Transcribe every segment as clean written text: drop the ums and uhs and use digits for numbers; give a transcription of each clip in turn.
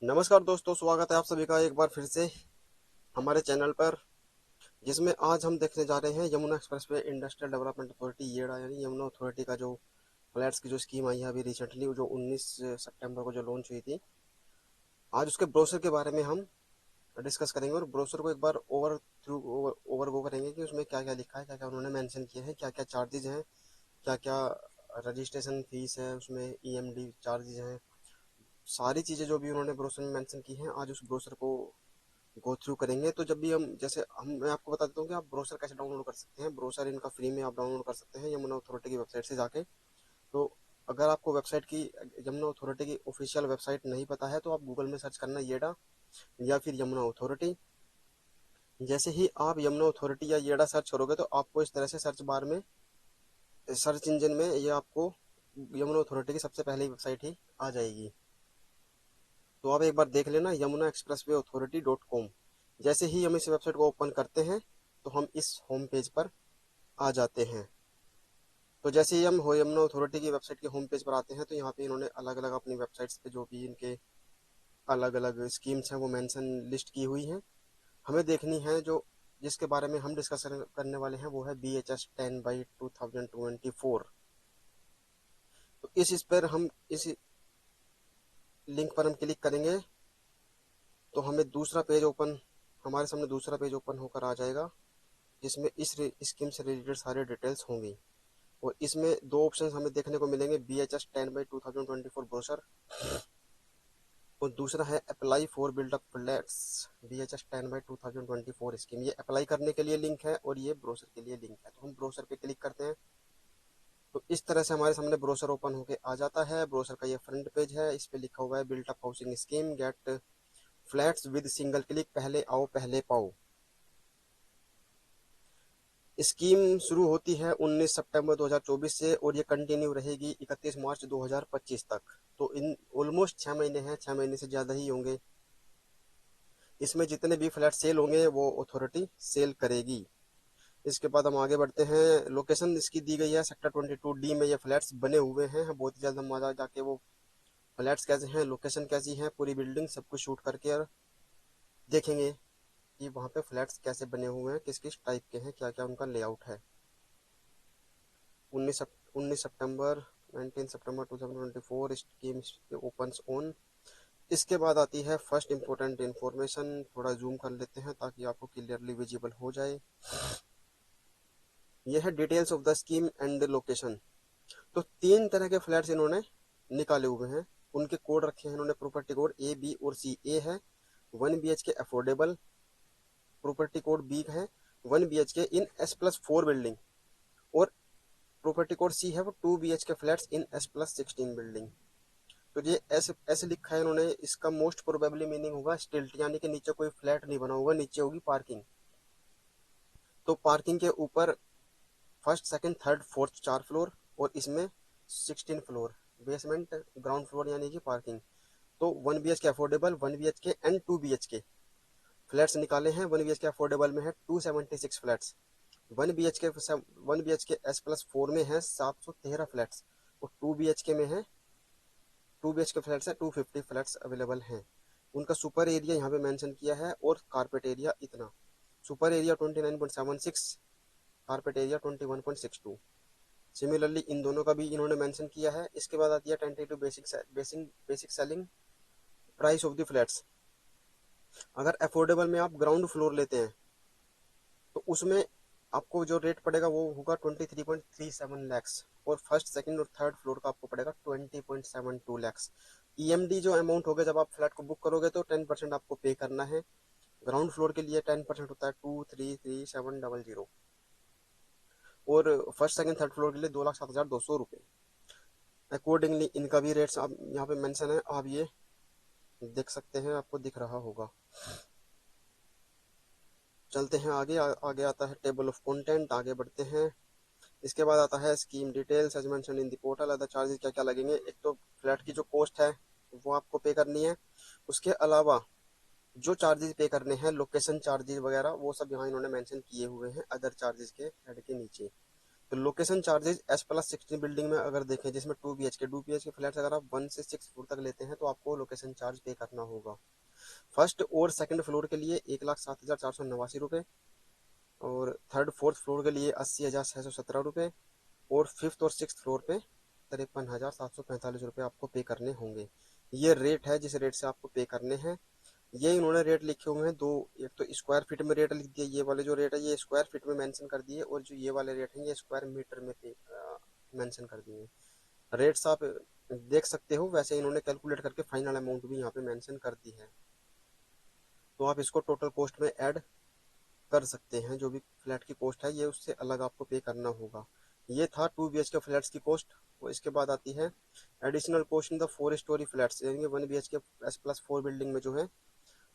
नमस्कार दोस्तों, स्वागत है आप सभी का एक बार फिर से हमारे चैनल पर, जिसमें आज हम देखने जा रहे हैं Yamuna expressway industrial development authority YEIDA यानी यमुना अथॉरिटी का जो फ्लैट्स की जो स्कीम आई है अभी रिसेंटली, जो 19 सितंबर को जो लॉन्च हुई थी। आज उसके ब्रोशर के बारे में हम डिस्कस करेंगे और ब्रोशर को एक बार ओवरगो करेंगे कि उसमें क्या क्या लिखा है, क्या क्या उन्होंने मेंशन किए हैं, क्या क्या चार्जेज हैं, क्या क्या रजिस्ट्रेशन फीस है, उसमें ईएमडी चार्जेज हैं। सारी चीज़ें जो भी उन्होंने ब्रोशर में मेंशन की हैं, आज उस ब्रोशर को गो थ्रू करेंगे। तो जब भी हम जैसे हम मैं आपको बता देता हूँ कि आप ब्रोशर कैसे डाउनलोड कर सकते हैं। ब्रोशर इनका फ्री में आप डाउनलोड कर सकते हैं यमुना अथॉरिटी की वेबसाइट से जाके। तो अगर आपको वेबसाइट की यमुना अथॉरिटी की ऑफिशियल वेबसाइट नहीं पता है तो आप गूगल में सर्च करना येडा या फिर यमुना अथॉरिटी। जैसे ही आप यमुना अथॉरिटी या येडा सर्च करोगे तो आपको इस तरह से सर्च बार में, सर्च इंजन में, ये आपको यमुना अथॉरिटी की सबसे पहली वेबसाइट ही आ जाएगी। तो आप एक बार देख लेना, यमुना एक्सप्रेसवे अथॉरिटी .com। जैसे ही हम इस वेबसाइट को ओपन करते हैं तो हम इस होम पेज पर आ जाते हैं। तो जैसे ही हम यमुना अथॉरिटी की वेबसाइट के होम पेज पर आते हैं तो यहाँ पे इन्होंने अलग अलग अपनी वेबसाइट्स पे जो भी इनके अलग अलग स्कीम्स हैं वो मेंशन लिस्ट की हुई हैं। हमें देखनी है जो जिसके बारे में हम डिस्कस करने वाले हैं, वो है BHS 10/2024। तो इस पर हम इस लिंक पर हम क्लिक करेंगे तो हमें दूसरा पेज ओपन हमारे सामने दूसरा पेज ओपन होकर आ जाएगा, जिसमें इस स्कीम से रिलेटेड सारे डिटेल्स होंगी। और इसमें दो ऑप्शन हमें देखने को मिलेंगे, BHS 10/2024 ब्रोशर और दूसरा है apply for buildup flats BHS 10/2024 scheme. ये अप्लाई करने के लिए लिंक है और ये ब्रोशर के लिए लिंक है। तो हम ब्रोशर पे क्लिक करते हैं तो इस तरह से हमारे सामने ब्रोशर ओपन होके आ जाता है। ब्रोशर का ये फ्रंट पेज है, इस पे लिखा हुआ है buildup housing scheme get flats with single click, पहले आओ पहले पाओ। स्कीम शुरू होती है 19 सितंबर 2024 से और ये कंटिन्यू रहेगी 31 मार्च 2025 तक। तो इन ऑलमोस्ट 6 महीने हैं, 6 महीने से ज़्यादा ही होंगे। इसमें जितने भी फ्लैट सेल होंगे वो अथॉरिटी सेल करेगी। इसके बाद हम आगे बढ़ते हैं। लोकेशन इसकी दी गई है सेक्टर 22D में ये फ्लैट्स बने हुए हैं। बहुत ही जल्द हम आ जाके वो फ्लैट्स कैसे हैं, लोकेशन कैसी है, पूरी बिल्डिंग सब कुछ शूट करके और देखेंगे कि वहाँ पे फ्लैट्स कैसे बने हुए हैं, किस किस टाइप के हैं, क्या क्या उनका लेआउट है। 19 सितंबर 19 सितंबर 2024 स्कीम ओपन्स ऑन। इसके बाद आती है फर्स्ट इंपॉर्टेंट इंफॉर्मेशन। थोड़ा जूम कर लेते हैं ताकि आपको क्लियरली विजिबल हो जाए। यह है details of the scheme and location. तो 3 तरह के फ्लैट्स इन्होंने निकाले हुए हैं, उनके कोड रखे हैं इन्होंने, प्रॉपर्टी कोड A, B और C। ए है 1 BHK affordable, property code B है 1 BHK इन S+4 बिल्डिंग और प्रॉपर्टी कोड C है वो 2 BHK फ्लैट्स इन S+16 बिल्डिंग। तो ये ऐसे लिखा है इन्होंने, इसका मोस्ट प्रोबेबली मीनिंग होगा स्टिल्ट, यानी कि नीचे कोई फ्लैट नहीं बना होगा, नीचे होगी पार्किंग। तो पार्किंग के ऊपर first second third fourth 4 floor और इसमें 16 फ्लोर बेसमेंट ग्राउंड फ्लोर यानी कि पार्किंग। तो 1 BHK affordable 1 BHK and 2 BHK flats निकाले हैं। 1 BHK अफोर्डेबल में है 276 फ्लैट्स। 1 BHK S+4 में है 713 फ्लैट्स और 2 BHK में है 2 BHK फ्लैट्स है 250 फ्लैट्स अवेलेबल हैं। उनका सुपर एरिया यहाँ पे मेंशन किया है और कारपेट एरिया इतना। Super area 29.76, carpet area 21.62। Similarly in दोनों का भी इन्होंने मेंशन किया है। इसके बाद आती है tentative basic selling price of the flats. अगर अफोर्डेबल में आप ग्राउंड फ्लोर लेते हैं तो उसमें आपको जो रेट पड़ेगा वो होगा 23.37 लैक्स और फर्स्ट सेकंड और थर्ड फ्लोर का आपको पड़ेगा 20.72 लैक्स। ईएमडी जो अमाउंट होगा जब आप फ्लैट को बुक करोगे तो 10% आपको पे करना है। ग्राउंड फ्लोर के लिए 10% होता है 233,700 और फर्स्ट सेकंड थर्ड फ्लोर के लिए 2,07,200 रुपये। अकॉर्डिंगली इनका भी रेट्स आप यहाँ पे मेंशन है, आप ये देख सकते हैं, आपको दिख रहा होगा। चलते हैं आगे। आगे आता है टेबल ऑफ कंटेंट, आगे बढ़ते हैं। इसके बाद आता है scheme details as mentioned in the portal. Other charges क्या क्या लगेंगे, एक तो फ्लैट की जो कॉस्ट है वो आपको पे करनी है। उसके अलावा जो चार्जेस पे करने हैं, लोकेशन चार्जेस वगैरह, वो सब यहाँ इन्होंने मेंशन किए हुए हैं अदर चार्जेस के हेड के नीचे। तो लोकेशन चार्जेज S+16 बिल्डिंग में अगर देखें, जिसमें 2 BHK फ्लैट्स अगर आप 1 से 6 फ्लोर तक लेते हैं तो आपको लोकेशन चार्ज पे करना होगा। फर्स्ट और सेकंड फ्लोर के लिए 1,07,489 रुपये, और थर्ड फोर्थ फ्लोर के लिए 80,617 रुपये, और फिफ्थ और सिक्स फ्लोर पे 53,745 रुपये आपको पे करने होंगे। ये रेट है जिस रेट से आपको पे करने हैं। ये इन्होंने रेट लिखे हुए हैं दो, एक तो स्क्वायर फीट में रेट लिख दिया, ये वाले जो रेट है ये स्क्वायर फीट में मेंशन कर दिए, और जो ये वाले रेट हैं ये स्क्वायर मीटर में पे मेंशन कर दिए। रेट्स आप देख सकते हो, वैसे इन्होंने कैलकुलेट करके फाइनल अमाउंट भी यहाँ पे मेंशन कर दी है, तो आप इसको टोटल कॉस्ट में ऐड कर सकते हैं। जो भी फ्लैट की कॉस्ट है ये उससे अलग आपको पे करना होगा। ये था 2 BHK फ्लैट्स की कॉस्ट। और इसके बाद आती है additional cost in the 4 story flats, यानी 1 BHK+4 बिल्डिंग में जो है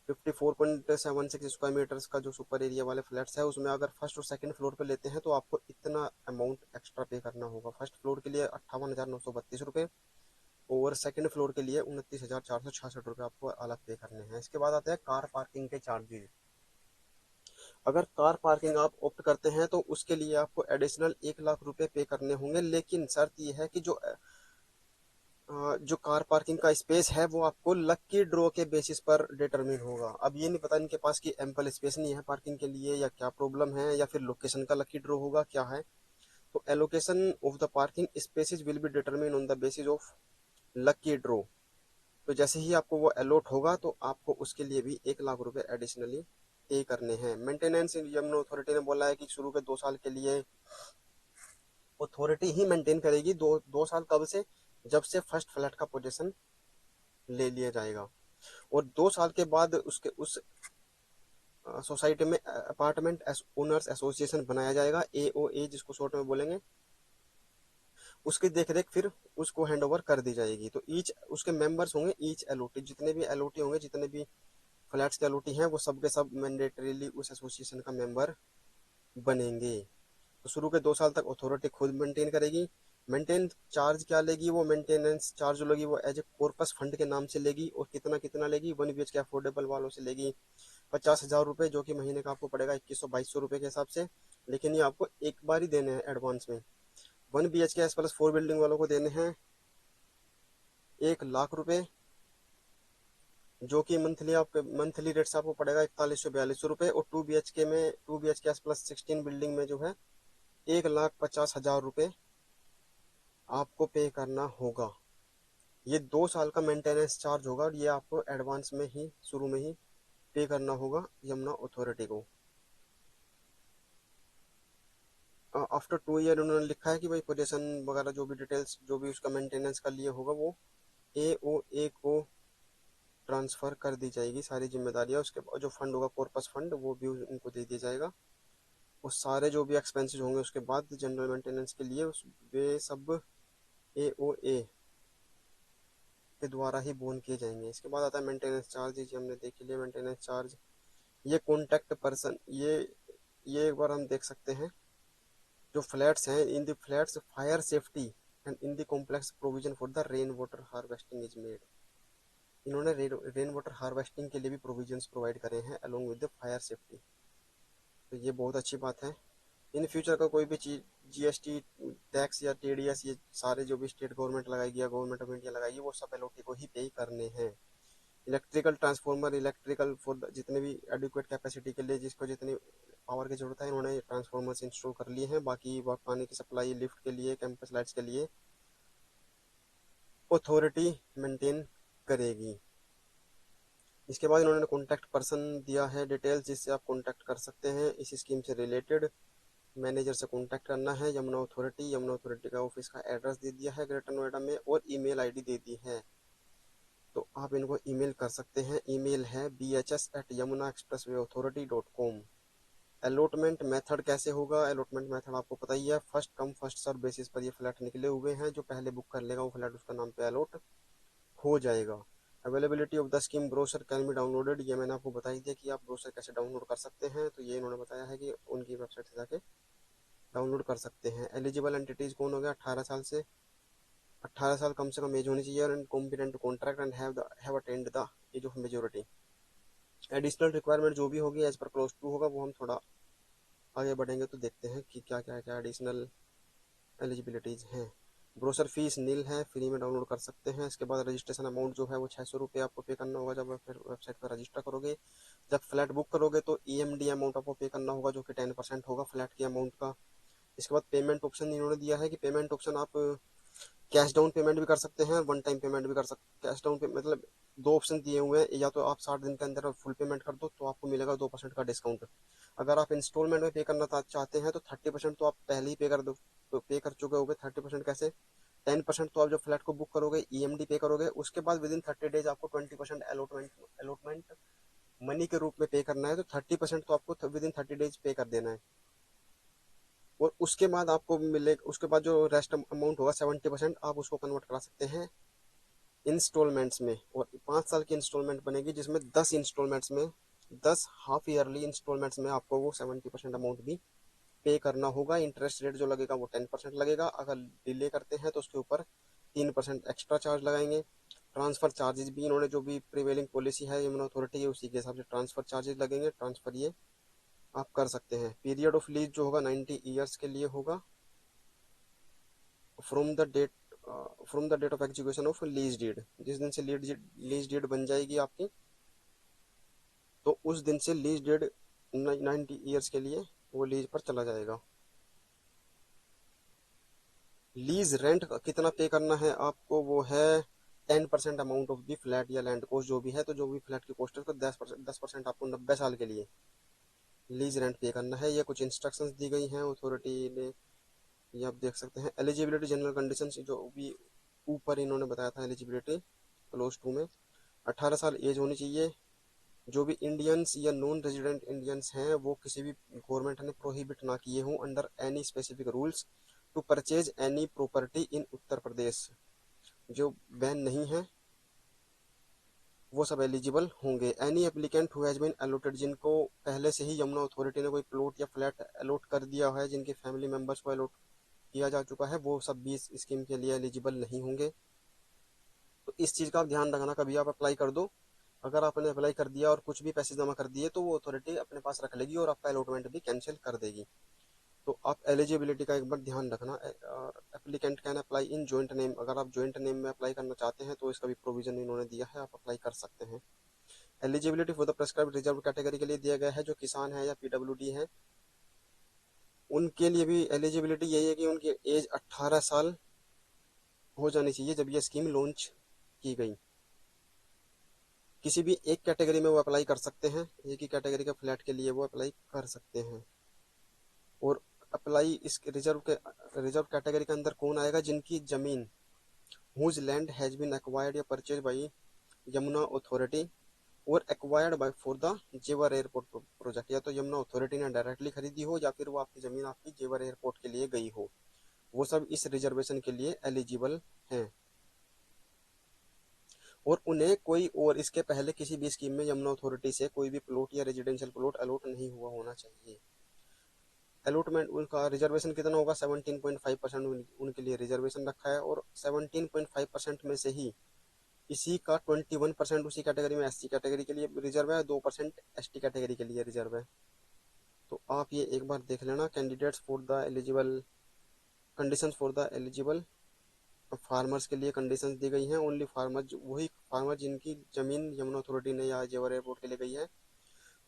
54.76 स्क्वायर मीटर्स का जो सुपर एरिया वाले फ्लैट्स है, उसमें अगर फर्स्ट और सेकंड फ्लोर पे लेते हैं तो आपको इतना अमाउंट एक्स्ट्रा पे करना होगा। फर्स्ट फ्लोर के लिए 58,932 रुपये, और सेकंड फ्लोर के लिए 29,466 रुपये आपको अलग पे करने हैं। इसके बाद आते हैं कार पार्किंग के चार्जेज। अगर कार पार्किंग आप ऑप्ट करते हैं तो उसके लिए आपको एडिशनल 1 लाख रुपए पे करने होंगे, लेकिन शर्त यह है कि जो कार पार्किंग का स्पेस है वो आपको लकी ड्रॉ के बेसिस पर डिटरमिन होगा। अब ये नहीं पता इनके पास कि एम्पल स्पेस नहीं है पार्किंग के लिए, या क्या प्रॉब्लम है, या फिर लोकेशन का लकी ड्रॉ होगा, क्या है। तो allocation of the parking spaces will be determine on the basis of lucky draw. तो जैसे ही आपको वो अलॉट होगा तो आपको उसके लिए भी 1 लाख रुपए एडिशनली पे करने हैं। मेंटेनेंस यमुना अथॉरिटी ने बोला है कि शुरू के 2 साल के लिए अथॉरिटी ही मेंटेन करेगी। दो साल कब से? जब से फर्स्ट फ्लैट का पोजीशन ले लिया जाएगा, और 2 साल के बाद उसके उस सोसाइटी में अपार्टमेंट ओनर्स एसोसिएशन बनाया जाएगा, AOA जिसको शॉर्ट में बोलेंगे। उसकी देखरेख फिर उसको हैंड ओवर कर दी जाएगी। तो ईच उसके मेंबर्स होंगे, ईच एलओटी, जितने भी एलओटी होंगे, जितने भी फ्लैट्स के एलओटी हैं, वो सब के सब मैंडेटरीली उस एसोसिएशन का मेंबर बनेंगे। तो शुरू के 2 साल तक अथॉरिटी खुद मेंटेन करेगी। मेंटेन चार्ज क्या लेगी? वो मेंटेनेंस चार्ज जो लेगी वो एज ए कॉर्पस फंड के नाम से लेगी। और कितना कितना लेगी? 1 BHK अफोर्डेबल वालों से लेगी 50,000 रुपये, जो कि महीने का आपको पड़ेगा 2100-2200 रुपये के हिसाब से। लेकिन ये आपको एक बार ही देने हैं एडवांस में। 1 BHK+4 बिल्डिंग वालों को देने हैं 1 लाख रुपए, जो कि मंथली आपके मंथली रेट से आपको पड़ेगा 4142 रुपये। और 2 BHK में 2 BHK+16 बिल्डिंग में जो है 1,50,000 रुपये आपको पे करना होगा। ये 2 साल का मेंटेनेंस चार्ज होगा, और ये आपको एडवांस में ही शुरू में ही पे करना होगा यमुना अथॉरिटी को। आफ्टर 2 ईयर उन्होंने लिखा है कि भाई पोजीशन वगैरह जो भी डिटेल्स जो भी उसका मेंटेनेंस का लिए होगा वो AOA को ट्रांसफर कर दी जाएगी, सारी जिम्मेदारियां। उसके बाद जो फंड होगा कॉर्पस फंड, वो भी उनको दे दिया जाएगा। और सारे जो भी एक्सपेंसेस होंगे उसके बाद जनरल मेंटेनेंस के लिए वे सब AOA के द्वारा ही बोन किए जाएंगे। इसके बाद आता है मेंटेनेंस चार्ज, जी हमने देख लिया मेंटेनेंस चार्ज। ये कॉन्टैक्ट पर्सन, ये एक बार हम देख सकते हैं। जो फ्लैट्स हैं, in the flats fire safety and in the complex provision for the rain water harvesting is made. इन्होंने रेन वाटर हार्वेस्टिंग के लिए भी प्रोविजंस प्रोवाइड करे हैं along with the fire safety. तो ये बहुत अच्छी बात है। इन फ्यूचर का कोई भी चीज GST टैक्स या TDS, ये सारे जो भी स्टेट गवर्नमेंट लगाएगी या गवर्नमेंट ऑफ इंडिया लगाएगी, वो सब LOT को ही पे करने हैं। इलेक्ट्रिकल ट्रांसफार्मर, इलेक्ट्रिकल फॉर जितने भी एडिक्वेट कैपेसिटी के लिए जिसको जितनी पावर की जरूरत है, इन्होंने ट्रांसफार्मर्स इंस्टॉल कर लिए हैं। बाकी पानी की सप्लाई, लिफ्ट के लिए, कैंपस लाइट्स के लिए अथॉरिटी मेंटेन करेगी। इसके बाद इन्होंने कॉन्टैक्ट पर्सन दिया है डिटेल्स, जिससे आप कॉन्टैक्ट कर सकते हैं इस स्कीम से रिलेटेड। मैनेजर से कॉन्टैक्ट करना है। यमुना अथॉरिटी का ऑफिस का एड्रेस दे दिया है ग्रेटर नोएडा में, और ईमेल आईडी दे दी है। तो आप इनको ईमेल कर सकते हैं। ईमेल है bhs@yamunaexpresswayauthority.com। अलॉटमेंट मेथड कैसे होगा? अलॉटमेंट मेथड आपको पता ही है, first come first serve basis पर ये फ्लैट निकले हुए हैं। जो पहले बुक कर लेगा वो फ्लैट उसका नाम पे अलॉट हो जाएगा। Availability of the scheme brochure can be downloaded, ये मैंने आपको बता ही दिया कि आप ब्रोशर कैसे डाउनलोड कर सकते हैं। तो ये इन्होंने बताया है कि उनकी वेबसाइट से जाके डाउनलोड कर सकते हैं। एलिजिबल एंटिटीज कौन हो गया? 18 साल कम से कम एज होनी चाहिए, और competent contract and have attend the age of majority. Additional requirement जो भी होगी एज पर क्लोज टू होगा, वो हम थोड़ा आगे बढ़ेंगे तो देखते हैं कि क्या क्या क्या एडिशनल एलिजिबिलिटीज हैं। ब्रोशर फीस नील है, फ्री में डाउनलोड कर सकते हैं। इसके बाद रजिस्ट्रेशन अमाउंट जो है वो 600 रुपये आपको पे करना होगा जब फिर वेबसाइट पर रजिस्टर करोगे। जब फ्लैट बुक करोगे तो EMD अमाउंट आपको पे करना होगा जो कि 10% होगा फ्लैट की अमाउंट का। इसके बाद पेमेंट ऑप्शन इन्होंने दिया है कि पेमेंट ऑप्शन आप कैश डाउन पेमेंट भी कर सकते हैं, वन टाइम पेमेंट भी कर सकते। कैश डाउन पे मतलब दो ऑप्शन दिए हुए हैं, या तो आप 60 दिन के अंदर फुल पेमेंट कर दो तो आपको मिलेगा 2% का डिस्काउंट। अगर आप इंस्टॉलमेंट में पे करना चाहते हैं तो 30% तो आप पहले ही पे कर दो, तो पे कर चुके होगे। 30% कैसे? 10% तो आप जब फ्लैट को बुक करोगे EMD पे करोगे, उसके बाद विद इन 30 डेज आपको 20% अलॉटमेंट मनी के रूप में पे करना है। तो 30% तो आपको विद इन 30 डेज पे कर देना है। और उसके बाद आपको मिले, उसके बाद जो रेस्ट अमाउंट होगा 70% आप उसको कन्वर्ट करा सकते हैं इंस्टॉलमेंट्स में। और 5 साल की इंस्टॉलमेंट बनेगी जिसमें 10 इंस्टॉलमेंट्स में 10 हाफ ईयरली इंस्टॉलमेंट्स में आपको वो 70% अमाउंट भी पे करना होगा। इंटरेस्ट रेट जो लगेगा वो 10% लगेगा। अगर डिले करते हैं तो उसके ऊपर 3% एक्स्ट्रा चार्ज लगाएंगे। ट्रांसफर चार्जेस भी इन्होंने जो भी प्रिवेलिंग पॉलिसी है यमुना अथॉरिटी की उसी के हिसाब से ट्रांसफर चार्जेस लगेंगे। ट्रांसफर ये आप कर सकते हैं। पीरियड ऑफ लीज जो होगा 90 ईयर्स के लिए होगा from the date of execution of lease deed. जिस दिन से लीज डीड बन जाएगी आपकी तो उस दिन से लीज डीड 90 ईयर्स के लिए वो लीज पर चला जाएगा। लीज रेंट कितना पे करना है आपको, वो है 10% अमाउंट ऑफ दी फ्लैट या लैंड कॉस्ट जो भी है। तो जो भी फ्लैट की कॉस्ट है उसको 10% आपको 90 साल के लिए लीज रेंट पे करना है। ये कुछ इंस्ट्रक्शंस दी गई हैं अथॉरिटी ने, ये आप देख सकते हैं। एलिजिबिलिटी जनरल कंडीशंस जो भी ऊपर इन्होंने बताया था एलिजिबिलिटी क्लोज 2 में 18 साल एज होनी चाहिए। जो भी इंडियंस या नॉन रेजिडेंट इंडियंस हैं वो किसी भी गवर्नमेंट ने प्रोहिबिट ना किए हों under any specific rules to purchase any property in Uttar Pradesh, जो बैन नहीं है वो सब एलिजिबल होंगे। Any applicant who has been allotted, जिनको पहले से ही यमुना अथॉरिटी ने कोई प्लॉट या फ्लैट अलॉट कर दिया है, जिनके फैमिली मेंबर्स को अलॉट किया जा चुका है, वो सब भी इस स्कीम के लिए एलिजिबल नहीं होंगे। तो इस चीज़ का आप ध्यान रखना कभी आप अप्लाई कर दो। अगर आपने अप्लाई कर दिया और कुछ भी पैसे जमा कर दिए तो वो अथॉरिटी अपने पास रख लेगी और आपका अलॉटमेंट भी कैंसिल कर देगी। तो आप एलिजिबिलिटी का एक बार ध्यान रखना। और applicant can apply in joint name, अगर आप जॉइंट नेम में अप्लाई करना चाहते हैं तो इसका भी प्रोविजन इन्होंने दिया है, आप अप्लाई कर सकते हैं। Eligibility for the prescribed reserve category के लिए दिया गया है, जो किसान है या PWD है उनके लिए भी एलिजिबिलिटी यही है कि उनकी एज 18 साल हो जानी चाहिए जब ये स्कीम लॉन्च की गई। किसी भी एक कैटेगरी में वो अप्लाई कर सकते हैं, एक ही कैटेगरी के फ्लैट के लिए वो अप्लाई कर सकते हैं। और अप्लाई इस रिजर्व कैटेगरी के अंदर कौन आएगा? जिनकी जमीन whose land has been acquired या परचेज बाई यमुना अथॉरिटी और acquired by for the Jewar airport project. या तो यमुना अथॉरिटी ने डायरेक्टली खरीदी हो या फिर वो आपकी जमीन आपकी जेवर एयरपोर्ट के लिए गई हो, वो सब इस रिजर्वेशन के लिए एलिजिबल हैं। और उन्हें कोई और इसके पहले किसी भी स्कीम में यमुना अथॉरिटी से कोई भी प्लॉट या रेजिडेंशियल प्लॉट अलॉट नहीं हुआ होना चाहिए। अलॉटमेंट उनका रिजर्वेशन कितना होगा? 17.5% उनके लिए रिजर्वेशन रखा है। और 17.5% में से ही इसी का 21% उसी कैटेगरी में SC कैटेगरी के लिए रिजर्व है, 2% ST कैटेगरी के लिए रिजर्व है। तो आप ये एक बार देख लेना। Candidates for the eligible conditions for the eligible farmers के लिए कंडीशंस दी गई हैं। ओनली फार्मर, वही फार्मर जिनकी जमीन यमुना अथॉरिटी ने या जेवर एयरपोर्ट के लिए गई है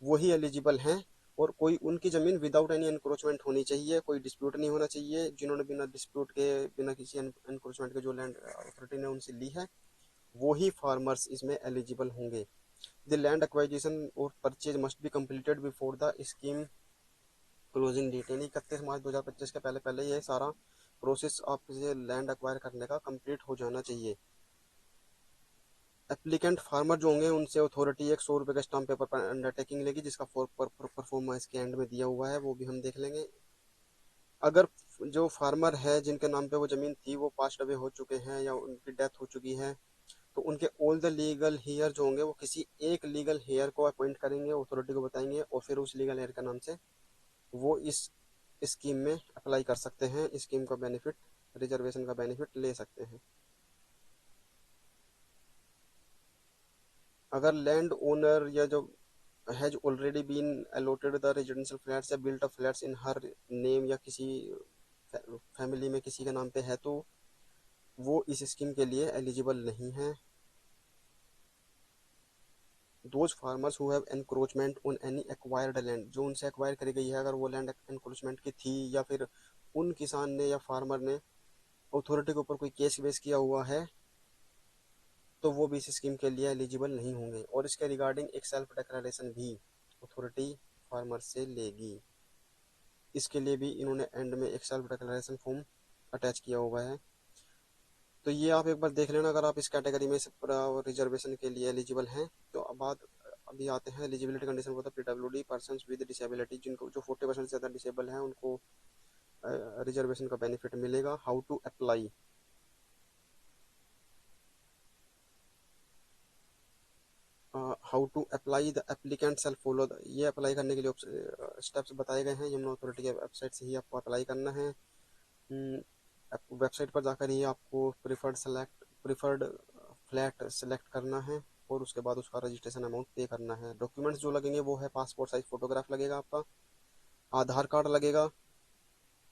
वही एलिजिबल हैं। और कोई उनकी जमीन विदाउट एनी एनक्रोचमेंट होनी चाहिए, कोई डिस्प्यूट नहीं होना चाहिए। जिन्होंने बिना डिस्प्यूट के बिना किसी एनक्रोचमेंट के जो लैंड अथॉरिटी ने उनसे ली है वही फार्मर्स इसमें एलिजिबल होंगे। द लैंड एक्वाइजिशन और purchase must be completed before the scheme closing date, यानी 31 मार्च 2025 के पहले पहले ये सारा प्रोसेस आपसे लैंड एक्वायर करने का कंप्लीट हो जाना चाहिए। एप्लीकेंट फार्मर जो होंगे उनसे अथॉरिटी एक 100 रुपये का स्टाम्प पेपर पर अंडरटेकिंग लेगी, जिसका परफॉर्मेंस के एंड में दिया हुआ है, वो भी हम देख लेंगे। अगर जो फार्मर है जिनके नाम पे वो जमीन थी वो पास्ट अवे हो चुके हैं या उनकी डेथ हो चुकी है तो उनके ऑल द लीगल हेयर जो होंगे वो किसी एक लीगल हेयर को अपॉइंट करेंगे, अथॉरिटी को बताएंगे और फिर उस लीगल हेयर का नाम से वो इस स्कीम में अप्लाई कर सकते हैं। स्कीम का बेनिफिट, रिजर्वेशन का बेनिफिट ले सकते हैं। अगर लैंड ओनर या जो has already been allotted the residential flats या built up flats in her name, या किसी फैमिली में किसी के नाम पे है तो वो इस स्कीम के लिए एलिजिबल नहीं है। Those farmers who have encroachment on any acquired land, जो उनसे एक्वायर करी गई है, अगर वो लैंड एनक्रोचमेंट की थी या फिर उन किसान ने या फार्मर ने अथॉरिटी के ऊपर कोई केस वेस किया हुआ है, तो वो भी इस स्कीम के लिए एलिजिबल नहीं होंगे। और इसके रिगार्डिंग एक सेल्फ डिक्लेरेशन भी अथॉरिटी फार्मर से लेगी। इसके लिए भी इन्होंने एंड में एक सेल्फ डिक्लेरेशन फॉर्म अटैच किया हुआ है। तो ये आप एक बार देख लेना अगर आप इस कैटेगरी में रिजर्वेशन के लिए एलिजिबल हैं। तो अब बात अभी आते हैं eligibility condition for the PWD person with disability, जिनको जो 40% से ज़्यादा डिसेबल हैं उनको रिजर्वेशन का बेनिफिट मिलेगा। How to apply, how to apply the applicant self follow, ये अप्लाई करने के लिए स्टेप्स बताए गए हैं। यमुना अथॉरिटी के वेबसाइट से ही आपको अप्लाई करना है। वेबसाइट पर जाकर ही आपको प्रिफर्ड फ्लैट सेलेक्ट करना है और उसके बाद उसका रजिस्ट्रेशन अमाउंट पे करना है। डॉक्यूमेंट्स जो लगेंगे वो है पासपोर्ट साइज फोटोग्राफ लगेगा आपका, आधार कार्ड लगेगा,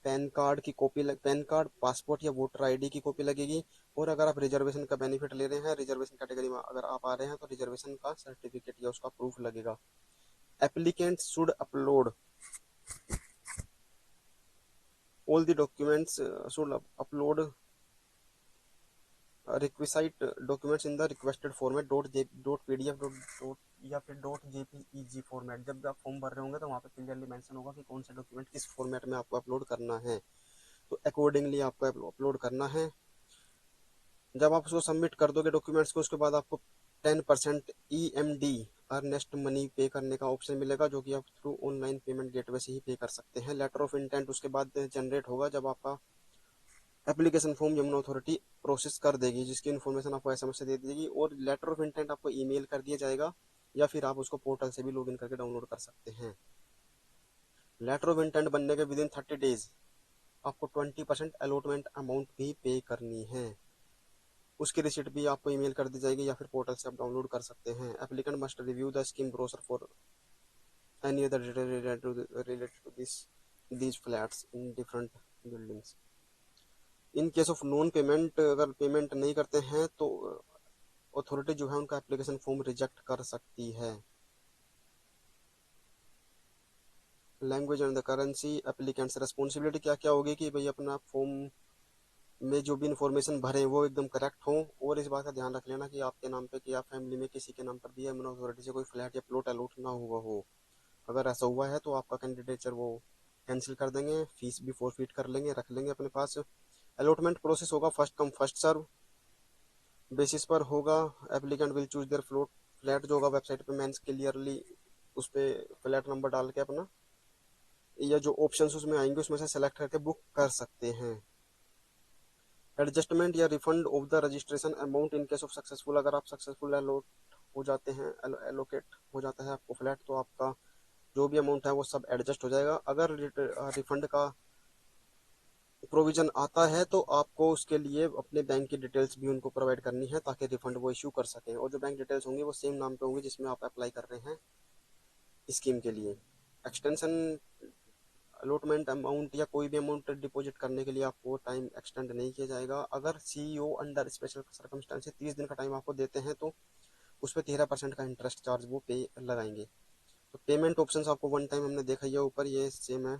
पैन कार्ड की कॉपी पैन कार्ड, पासपोर्ट या वोटर आईडी की कॉपी लगेगी। और अगर आप रिजर्वेशन का बेनिफिट ले रहे हैं, रिजर्वेशन कैटेगरी में अगर आप आ रहे हैं, तो रिजर्वेशन का सर्टिफिकेट या उसका प्रूफ लगेगा। Applicant should upload all the documents, should upload requisite documents in the requested format .pdf या फिर .jpeg फॉर्मेट। जब भी आप फॉर्म भर रहे होंगे तो वहाँ पे क्लियरली मेंशन होगा कि कौन से डॉक्यूमेंट किस फॉर्मेट में आपको अपलोड करना है, तो अकॉर्डिंगली आपको अपलोड करना है। जब आप उसको सबमिट कर दोगे डॉक्यूमेंट्स को, उसके बाद आपको 10% EMD अर्नेस्ट मनी पे करने का ऑप्शन मिलेगा, जो कि आप थ्रू ऑनलाइन पेमेंट गेटवे से ही पे कर सकते हैं। लेटर ऑफ इंटेंट उसके बाद जनरेट होगा जब आपका application form Yamuna authority process कर देगी, जिसकी इन्फॉर्मेशन आपको SMS से दे देगी। और लेटर ऑफ इंटेंट आपको ईमेल कर दिया जाएगा या फिर आप उसको पोर्टल से भी लॉगिन करके डाउनलोड कर सकते हैं। लेटर ऑफ इंटेंट बनने के विदिन 30 डेज आपको 20% अलॉटमेंट अमाउंट भी पे करनी है। उसकी रिसिप्ट भी आपको ईमेल कर दी जाएगी या फिर पोर्टल से आप डाउनलोड कर सकते हैं। Applicant must review the scheme brochure for any other detail related to these flats in different buildings. In case of non payment, अगर पेमेंट नहीं करते हैं तो अथॉरिटी जो है उनका एप्लीकेशन फॉर्म रिजेक्ट कर सकती है। Language and the currency, applicants responsibility क्या क्या होगी कि भाई अपना फॉर्म में जो भी इन्फॉर्मेशन भरें वो एकदम करेक्ट हो। और इस बात का ध्यान रख लेना कि आपके नाम पे कि आप फैमिली में किसी के नाम पर भी यमुना अथॉरिटी से कोई फ्लैट या प्लॉट अलॉट ना हुआ हो। अगर ऐसा हुआ है तो आपका कैंडिडेचर वो कैंसिल कर देंगे, फीस भी फॉरफिट कर लेंगे, रख लेंगे अपने पास। अलॉटमेंट प्रोसेस होगा first come first serve basis पर होगा। Applicant will choose their flat जो होगा वेबसाइट पे मेंस क्लियरली उस पर फ्लैट नंबर डाल के अपना या जो ऑप्शंस उसमें आएंगे उसमें से सेलेक्ट करके बुक कर सकते हैं। एडजस्टमेंट या refund of the registration amount in case of successful, अगर आप सक्सेसफुल अलॉट हो जाते हैं, एलोकेट हो जाता है आपको फ्लैट, तो आपका जो भी अमाउंट है वो सब एडजस्ट हो जाएगा। अगर रिफंड का प्रोविजन आता है तो आपको उसके लिए अपने बैंक की डिटेल्स भी उनको प्रोवाइड करनी है ताकि रिफंड वो इशू कर सकें। और जो बैंक डिटेल्स होंगी वो सेम नाम पे होंगी जिसमें आप अप्लाई कर रहे हैं स्कीम के लिए। एक्सटेंशन अलॉटमेंट अमाउंट या कोई भी अमाउंट डिपॉजिट करने के लिए आपको टाइम एक्सटेंड नहीं किया जाएगा। अगर CEO अंडर स्पेशल सर्कमस्टेंसेस 30 दिन का टाइम आपको देते हैं तो उस पर 13% का इंटरेस्ट चार्ज वो पे लगाएंगे। तो पेमेंट ऑप्शंस आपको वन टाइम हमने देखा ही है ऊपर, ये सेम है।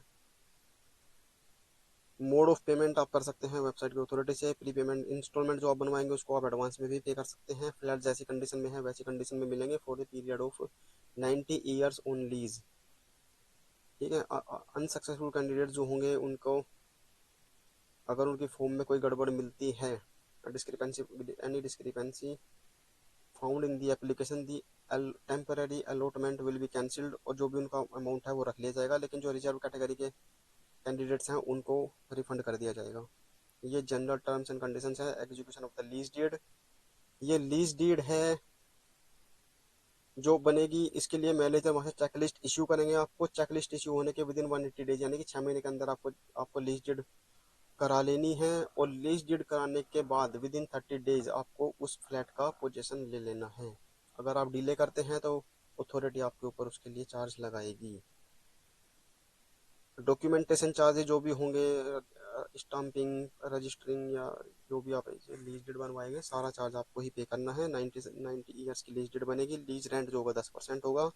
मोड ऑफ पेमेंट आप कर सकते हैं वेबसाइट की अथॉरिटी से। प्री पेमेंट इंस्टॉलमेंट जो आप बनवाएंगे उसको आप एडवांस में भी पे कर सकते हैं। फ्लैट जैसी कंडीशन में है वैसी कंडीशन में मिलेंगे for the period of 90 years on lease. ठीक है। अनसक्सेसफुल कैंडिडेट जो होंगे उनको अगर उनकी फॉर्म में कोई गड़बड़ मिलती है, discrepancy any discrepancy found in the application the temporary allotment will be cancelled, और जो भी उनका अमाउंट है वो रख लिया जाएगा, लेकिन जो रिजर्व कैटेगरी के कैंडिडेट्स हैं उनको रिफंड कर दिया जाएगा। ये जनरल टर्म्स एंड कंडीशंस है। Execution of the lease deed, ये लीज डीड है जो बनेगी, इसके लिए मैनेजर वहाँ से चेकलिस्ट इशू करेंगे आपको। चेकलिस्ट इशू होने के विदिन 180 डेज यानी कि 6 महीने के अंदर आपको लीज डीड करा लेनी है। और लीज डीड कराने के बाद विदिन 30 डेज आपको उस फ्लैट का पोजीशन ले लेना है। अगर आप डिले करते हैं तो अथॉरिटी आपके ऊपर उसके लिए चार्ज लगाएगी। डॉक्यूमेंटेशन चार्जेज जो भी होंगे, स्टाम्पिंग, रजिस्टरिंग या जो भी आप लीज डीड बनवाएंगे सारा चार्ज आपको ही पे करना है। 90 ईयर्स की लीज डीड बनेगी। लीज रेंट जो होगा 10% होगा।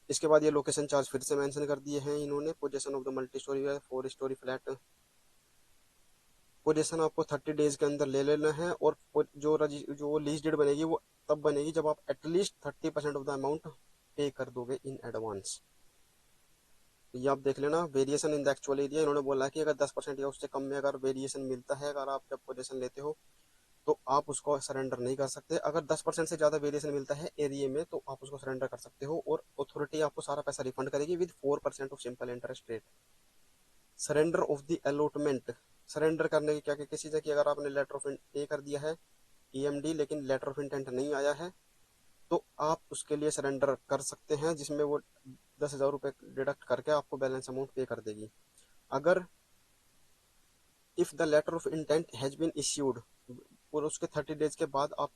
इसके बाद ये लोकेशन चार्ज फिर से मेंशन कर दिए हैं इन्होंने। Position of the multi story है 4 स्टोरी फ्लैट। पोजीशन आपको 30 डेज के अंदर ले लेना है। और जो लीज डेट बनेगी वो तब बनेगी जब आप एटलीस्ट 30% ऑफ द अमाउंट पे कर दोगे इन एडवांस। ये आप देख लेना। Variation in the actual area, इन्होंने बोला है कि अगर 10% या उससे कम में अगर वेरिएशन मिलता है, अगर आप जब पोजीशन लेते हो तो आप उसको सरेंडर नहीं कर सकते। अगर 10% से ज़्यादा वेरिएशन मिलता है एरिया में तो आप उसको सरेंडर कर सकते हो, और अथॉरिटी आपको सारा पैसा रिफंड करेगी with 4% of simple interest rate. Surrender of the allotment, surrender करने की क्या क्या चीज़ है कि अगर आपने लेटर ऑफ पे कर दिया है ईएमडी लेकिन लेटर ऑफ इंटेंट नहीं आया है तो आप उसके लिए सरेंडर कर सकते हैं, जिसमें वो 10,000 रुपये डिडक्ट करके आपको बैलेंस अमाउंट पे कर देगी। अगर if the letter of intent has been issued और उसके 30 डेज के बाद आप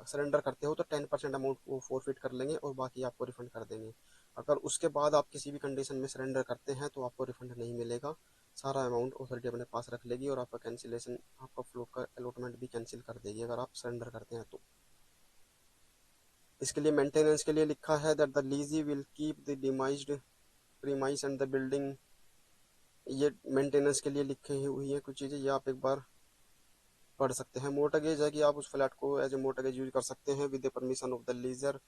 सरेंडर करते हो तो 10% अमाउंट वो फोरफिट कर लेंगे और बाकी आपको रिफंड कर देंगे। अगर उसके बाद आप किसी भी कंडीशन में सरेंडर करते हैं तो आपको रिफंड नहीं मिलेगा। सारा अमाउंट अथॉरिटी अपने पास रख लेगी और आपका कैंसिलेशन, आपका फ्लोट का अलॉटमेंट भी कैंसिल कर देगी अगर आप सरेंडर करते हैं तो। इसके लिए मेंटेनेंस के लिए लिखा है that the lessee will keep the demised premise and the building. ये मेंटेनेंस के लिए लिखी हुई है कुछ चीज़ें, ये आप एक बार पढ़ सकते हैं। मोर्टगेज है कि आप उस फ्लैट को एज ए मोर्टगेज यूज कर सकते हैं with the permission of the lessor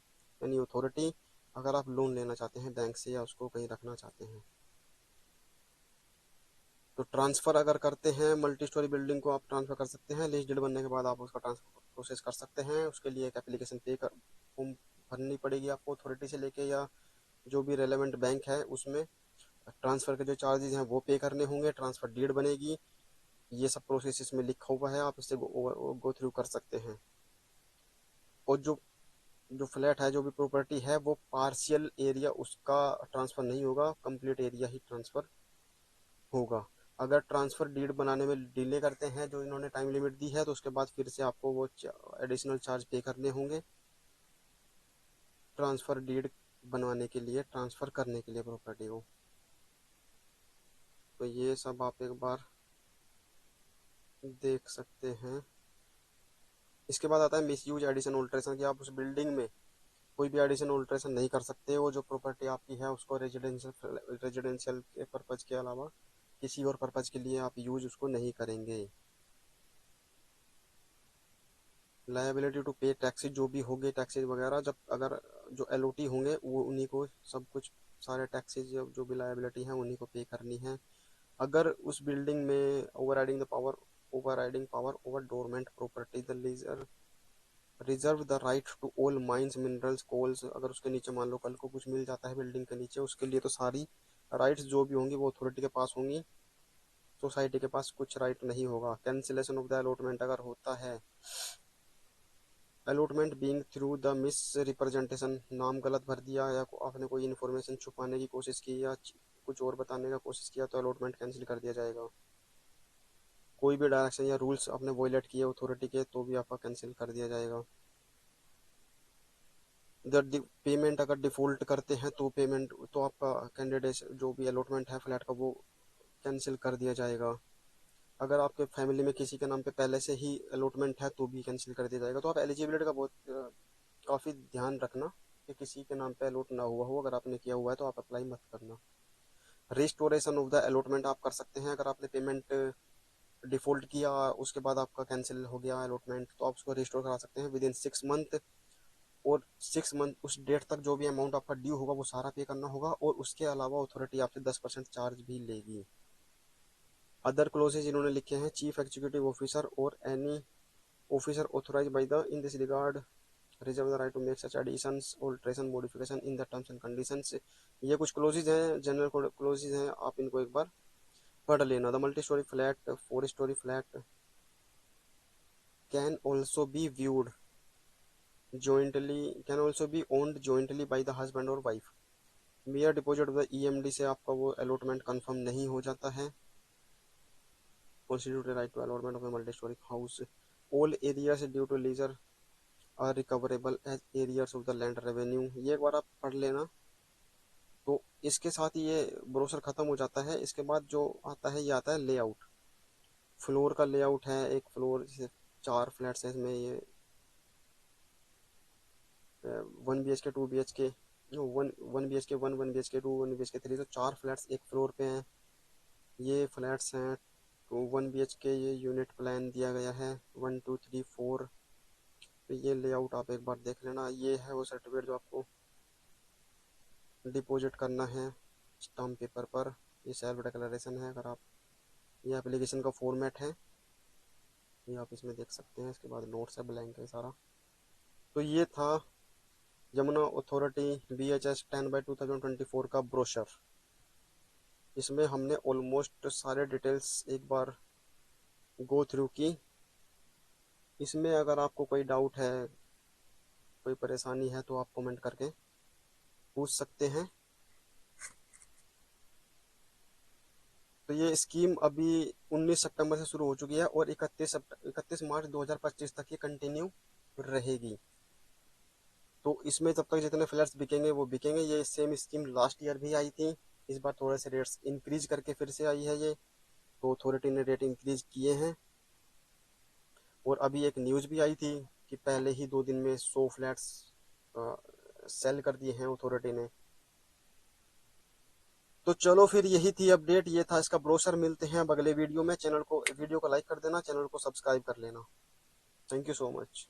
यानी अथॉरिटी, अगर आप लोन लेना चाहते हैं बैंक से या उसको कहीं रखना चाहते हैं। तो ट्रांसफ़र अगर करते हैं मल्टी स्टोरी बिल्डिंग को आप ट्रांसफ़र कर सकते हैं। लीज डीड बनने के बाद आप उसका ट्रांसफर प्रोसेस कर सकते हैं। उसके लिए एक एप्लीकेशन फॉर्म भरनी पड़ेगी आपको अथॉरिटी से लेके या जो भी रेलेवेंट बैंक है उसमें। ट्रांसफ़र के जो चार्जेज हैं वो पे करने होंगे। ट्रांसफ़र डीड बनेगी। ये सब प्रोसेस इसमें लिखा हुआ है, आप इससे गो थ्रू कर सकते हैं। और जो जो फ्लैट है, जो भी प्रॉपर्टी है, वो पार्शियल एरिया उसका ट्रांसफ़र नहीं होगा, कंप्लीट एरिया ही ट्रांसफ़र होगा। अगर ट्रांसफ़र डीड बनाने में डिले करते हैं, जो इन्होंने टाइम लिमिट दी है, तो उसके बाद फिर से आपको वो एडिशनल चार्ज पे करने होंगे ट्रांसफ़र डीड बनवाने के लिए, ट्रांसफ़र करने के लिए प्रॉपर्टी को। तो ये सब आप एक बार देख सकते हैं। इसके बाद आता है मिस यूज एडिशन ऑल्ट्रेशन, कि आप उस बिल्डिंग में कोई भी एडिशन ऑल्ट्रेशन नहीं कर सकते। वो जो प्रॉपर्टी आपकी है उसको रेजिडेंशियल के पर्पज़ के अलावा किसी और पर्पज़ के लिए आप यूज उसको नहीं करेंगे। लायबिलिटी टू पे टैक्सेज, जो भी होंगे टैक्सेज वगैरह, जब अगर जो एलओटी होंगे वो उन्हीं को सब कुछ सारे टैक्सेज जो भी लायबिलिटी हैं उन्हीं को पे करनी है। अगर उस बिल्डिंग में over power over dormant property the lessor reserve the right to all mines minerals coals, अगर उसके नीचे मान लो कल को कुछ मिल जाता है बिल्डिंग के नीचे, उसके लिए तो सारी राइट्स जो भी होंगी वो अथॉरिटी के पास होंगी, सोसाइटी के पास कुछ राइट नहीं होगा। कैंसिलेशन ऑफ द अलॉटमेंट अगर होता है, allotment being through the miss representation, नाम गलत भर दिया या आपने कोई इन्फॉर्मेशन छुपाने की कोशिश की या कुछ और बताने का कोशिश किया तो अलॉटमेंट कैंसिल कर दिया जाएगा। कोई भी डायरेक्शन या रूल्स आपने वॉयलेट किए अथॉरिटी के तो भी आपका कैंसिल कर दिया जाएगा। पेमेंट अगर डिफॉल्ट करते हैं तो पेमेंट तो आपका कैंडिडेट जो भी अलॉटमेंट है फ्लैट का वो कैंसिल कर दिया जाएगा। अगर आपके फैमिली में किसी के नाम पे पहले से ही अलॉटमेंट है तो भी कैंसिल कर दिया जाएगा। तो आप एलिजिबिलिटी का बहुत काफ़ी ध्यान रखना कि किसी के नाम पे अलॉट ना हुआ हो। अगर आपने किया हुआ है तो आप अप्लाई मत करना। रिस्टोरेशन ऑफ द अलॉटमेंट आप कर सकते हैं। अगर आपने पेमेंट डिफॉल्ट किया उसके बाद आपका कैंसिल हो गया अलॉटमेंट तो आप उसको रिस्टोर करा सकते हैं विद इन 6 मंथ। और 6 मंथ उस डेट तक जो भी अमाउंट आपका ड्यू होगा वो सारा पे करना होगा, और उसके अलावा अथॉरिटी आपसे 10% चार्ज भी लेगी। अदर क्लोजेज इन्होंने लिखे हैं, चीफ एग्जीक्यूटिव ऑफिसर और any officer authorise by the in this regard reserve the right to make such additions alteration modification in the terms and conditions. ये कुछ क्लोजेज हैं, जनरल क्लोजेज हैं, आप इनको एक बार पढ़ लेना। The multi storey flat 4 storey flat can also be viewed can also be owned jointly by the husband और wife. Mere deposit of the EMD से आपका वो अलॉटमेंट कंफर्म नहीं हो जाता है। Constitute right to allotment of the multi storey house. All arrears due to lessor are recoverable as arrears of the land revenue. ये एक बार आप पढ़ लेना। तो इसके साथ ये ब्रोशर खत्म हो जाता है। इसके बाद जो आता है ये आता है लेआउट। फ्लोर का लेआउट है। एक फ्लोर जैसे 4 फ्लैट्स है इसमें, ये 1 BHK 2 BHK, one BHK 1 BHK 2 1 BHK 3, तो 4 फ्लैट्स एक फ्लोर पे हैं। ये फ्लैट्स हैं तो 1 BHK, ये यूनिट प्लान दिया गया है 1 2 3 4। तो ये लेआउट आप एक बार देख लेना। ये है वो सर्टिफिकेट जो आपको डिपॉजिट करना है स्टाम्प पेपर पर। ये सेल्फ डिक्लेरेशन है। अगर आप, ये एप्लीकेशन का फॉर्मेट है, ये आप इसमें देख सकते हैं। इसके बाद नोट्स है, ब्लैंक है सारा। तो ये था यमुना अथॉरिटी BHS 10/2024 का ब्रोशर। इसमें हमने ऑलमोस्ट सारे डिटेल्स एक बार गो थ्रू की। इसमें अगर आपको कोई डाउट है, कोई परेशानी है, तो आप कमेंट करके पूछ सकते हैं। तो ये स्कीम अभी 19 सितंबर से शुरू हो चुकी है और 31 मार्च 2025 तक ये कंटिन्यू रहेगी। तो इसमें तब तक जितने फ्लैट्स बिकेंगे वो बिकेंगे। ये सेम स्कीम लास्ट ईयर भी आई थी। इस बार थोड़े से रेट्स इंक्रीज करके फिर से आई है ये, तो अथॉरिटी ने रेट इंक्रीज किए हैं। और अभी एक न्यूज़ भी आई थी कि पहले ही 2 दिन में 100 फ्लैट्स सेल कर दिए हैं अथॉरिटी ने। तो चलो फिर यही थी अपडेट, ये था इसका ब्रोशर। मिलते हैं अब अगले वीडियो में। वीडियो को लाइक कर देना, चैनल को सब्सक्राइब कर लेना। Thank you so much.